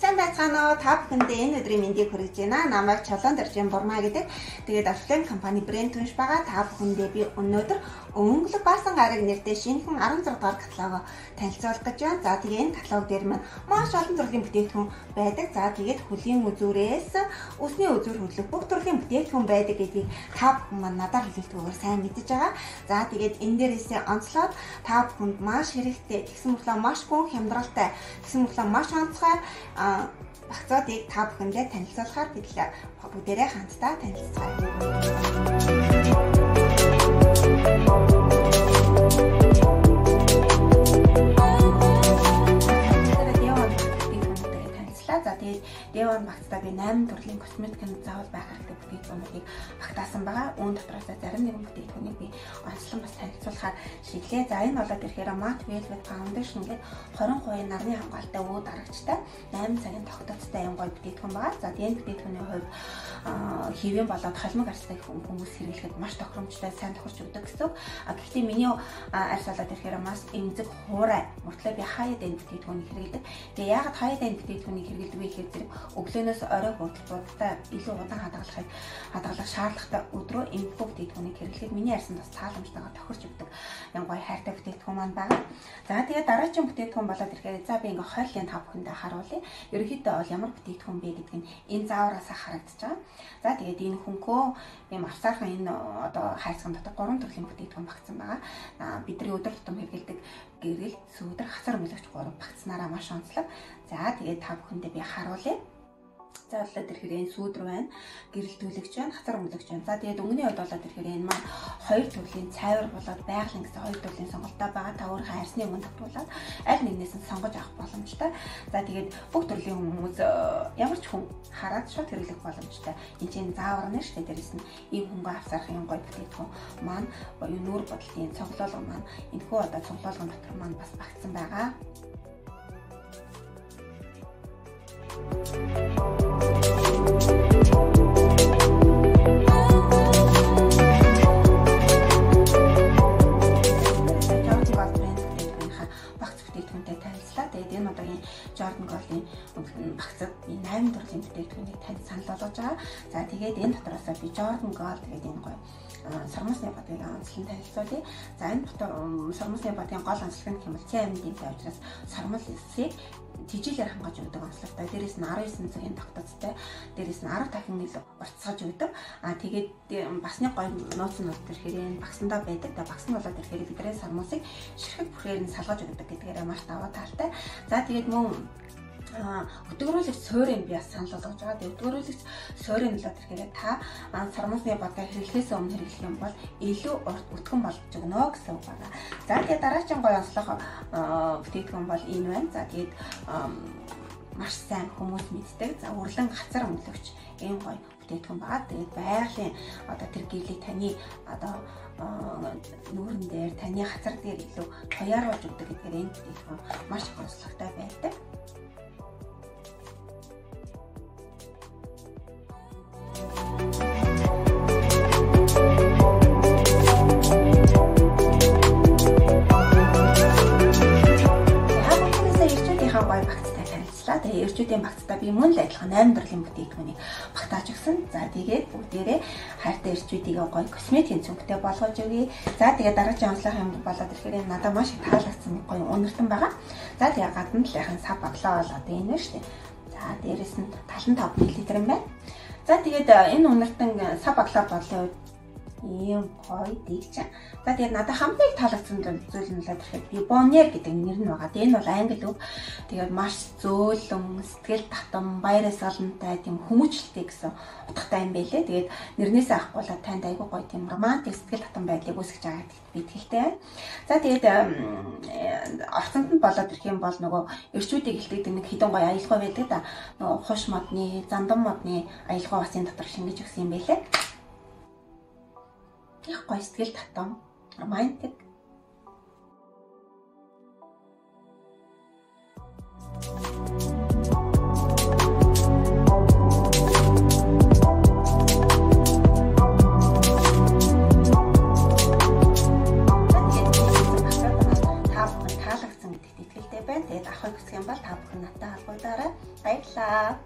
Сайн байцгаана уу? Та бүхэндээ энэ өдрийн мэндийг хүргэж байна. Намайг Чолон Дэржин Бурмаа гэдэг. Тэгээд Oriflame компани брэнд түнш байгаа. Та бүхэндээ би өнөөдөр өнгөлөг баасан гараг нэртэй шинэхэн 16 дахь каталог танилцуулах гэж байна. За тэгээд энэ каталог дээр маань маш олон төрлийн бүтээгдэхүүн байдаг. За тэгээд хөлийн үзүүрээс өсний үзүүр хөдлөх бүх төрлийн бүтээгдэхүүн байдаг гэдгийг та бүхэн маань надаар хэлэлцгүйгээр сайн мэдэж байгаа. За тэгээд энэ дээрээсээ онцлоод та бүхэнд маш хэрэгтэй, тэгсэн мэтлээ маш гүн хямдралтай, тэгсэн мэтлээ маш онцгой багцаадыг та бүхэндээ танилцуулахаар бидлээ. Бүгдээрээ хамтдаа танилцгаая. За тэгээд Devon багцтай би 8 төрлийн косметикийн заавал байх хэрэгтэй бүтээгдэхүүнүүдийг багтаасан байгаа. Үүн дотроос зарим нэгэн бүтээгдэхүүнийг би онцлон бас танилцуулахаар шийдлээ. За энэ болоод ирэхээр Matte Velvet Foundation гэдэг 20% нарны хамгаалалтай үүд дарагчтай 8 цагийн тогтцтой юм гоё бүтээгдэхүүн байгаа. За энэ бүтээгдэхүүний хувьд хэвэн болоод холимог арстай хүмүүс хэрэглэхэд маш тохиромжтой, сайн тохирч өгдөг гэсэн. Гэхдээ миний арс болоод ирэхээр маш эмзэг хуурай мөртлөө би хаяад энэ бүтээгдэхүүнийг хэрэглэдэг. Тэгээ яагаад хаяад энэ бүтээгдэхүүнийг хэрэглэдэг вэ гэхээр зэрэг өглөөнөөс орой хүртэл илүү удаан хадгалах шаардлагатай өдрөө эмхүү бүтээгдэхүүнийг хэрэглэхэд миний арсанд бас цааламжтайгаар тохирч өгдөг юм гоё хайртай бүтээгдэхүүн маань байгаа. За тэгээд дараагийн бүтээгдэхүүн болоод ирэхээр за би ингээ хойлын та бүхэндээ харуулъя. Ерөнхийдөө бол ямар бүтээгдэхүүн бэ гэдг нь энэ заавараасаа харагдаж байгаа. За тэгээд энэ хөнхөө юм авсаархан энэ одоо хайцхан дотор 3 төрлийн бүтээгдэхүүн багтсан байгаа. Бидний өдөр тутам хэрэглэдэг гэрэл, сүүдэр, хацар өмлөгч 3 багтснараа маш онцлог. За тэгээд та бүхэндээ би харуулъя. За болоод ирэхээр энэ сүүдэр байна, гэрэлтүүлэгч байна, хацар өмлөгч байна. За тэгээд өнгөний хувьд болоод ирэхээр энэ маань 2 төрлийн цайвар болоод байгалийн гэсэн 2 төрлийн сонголттой байгаа. Та өөрийнхөө арсны өмнө татуулаад аль нэгнээс нь сонгож авах боломжтой. За тэгээд бүх төрлийн хүмүүс ямар ч хүн хараад шууд хэрэглэх боломжтой. Энд чинь заавар нэ штэ дээрээс нь ийм хөнгө авсарах юм гоё бүтээгдэхүүн маань буюу нүүр бодлын цоглоолго маань энэхүү одоо цоглоолгон дотор маань бас багтсан байгаа. Jordan Gold-ийн багцад 8 төрлийн бүтээгдэхүүнийг танд санал болгож байгаа. За тэгээд энэ дотроос би Jordan Gold гэдэг энэ гоё сармасны бадгийг онцлон танилцуулъя. За энэ дотор сармасны бадгийн гол онцлог нь хэмээл CMD-тэй учраас сармас эсийг тижилээр хангаж өгдөг онцлогтой. Дээрээс нь 19 цагийн тогтцтой, дээрээс нь 10 дахин илүү уртсгаж өгдөг. Тэгээд басны гоё нууцнууд төрхээр энэ багсандаа байдаг. Багсан болоод ирэхээр бидний сармасыг ширхэг бүрхээр нь салгаж өгдөг гэдгээрээ маш даваа талтай. За тэгээд мөн өдгөрүүлэгч суурийг би бас санал болгож байгаа. Тэгээд өдгөрүүлэгч суурийг болоод ирэхээр та сармасны бадгаа хэрэглэхээс өмнө хэрэглэх юм бол илүү урт өтгөн болж өгнө гэсэн үг байна. За тэгээд дараагийн гоё онцлог бүтээгдэхүүн бол энэ байна. За тэгээд маш сайн хүмүүс мэддэг. За үрлэн хацар өмлөгч ийм гоё бүтээгдэхүүн байгаа. Тэгээд байгалийн одоо тэр гэрлийг таны одоо нүүрэн дээр таны хацар дээр илүү туяаруулж өгдөг гэдгээр энэ бүтээгдэхүүн маш их онцлогтой байдаг. Тэгээд эрчүүдийн багцтай би мөн л адилхан 8 төрлийн бүтээгдэхүүнийг багтааж өгсөн. За тэгээд бүгдээрээ хайртай эрчүүдийг гоё косметикийн цүнхтэй болгож өгье. За тэгээд дараагийн онцлог юм болоод ирэхээр надад маш их таалагдсан нэг гоё өнөртөн байгаа. За тэгээд гадна талынхын сав баглаа бол одоо энэ шүү дээ. За дээрэс нь 75 мл юм байна. За тэгээд энэ өнөртөн сав баглаа болын үед ийм гоё дийгч. За тэгээд надад хамгийн таалагдсан зүйл нь л тэгэхээр би Bonnier гэдэг нэр нь байгаа. Энэ бол англи үг. Тэгээд маш зөөлөн, сэтгэл татам, баяраас олонтой тийм хүмүүжлэлтэй гэсэн утгатай юм байлээ. Тэгээд нэрнээсээ авахгүй бол танд айгүй гоё тийм романтик сэтгэл татам байдлыг үүсгэж байгаа гэдэгт би итгэлтэй байна. За тэгээд орцонд нь болоод ирэх юм бол нөгөө эрчүүдийг илтгэдэг нэг хідэн гоё аялгаа байдаг да. Нөгөө хуш модны, зандан модны аялгаа бас энэ дотор шингэж өгсөн юм байлээ. Их гоё сэтгэл татам, романтик. Та бүхэн таалагдсан гэдэгт итгэлтэй байна. Тэгээд авахыг хүсэх юм бол та бүхэн надтай холбогдоорой. Баярлалаа.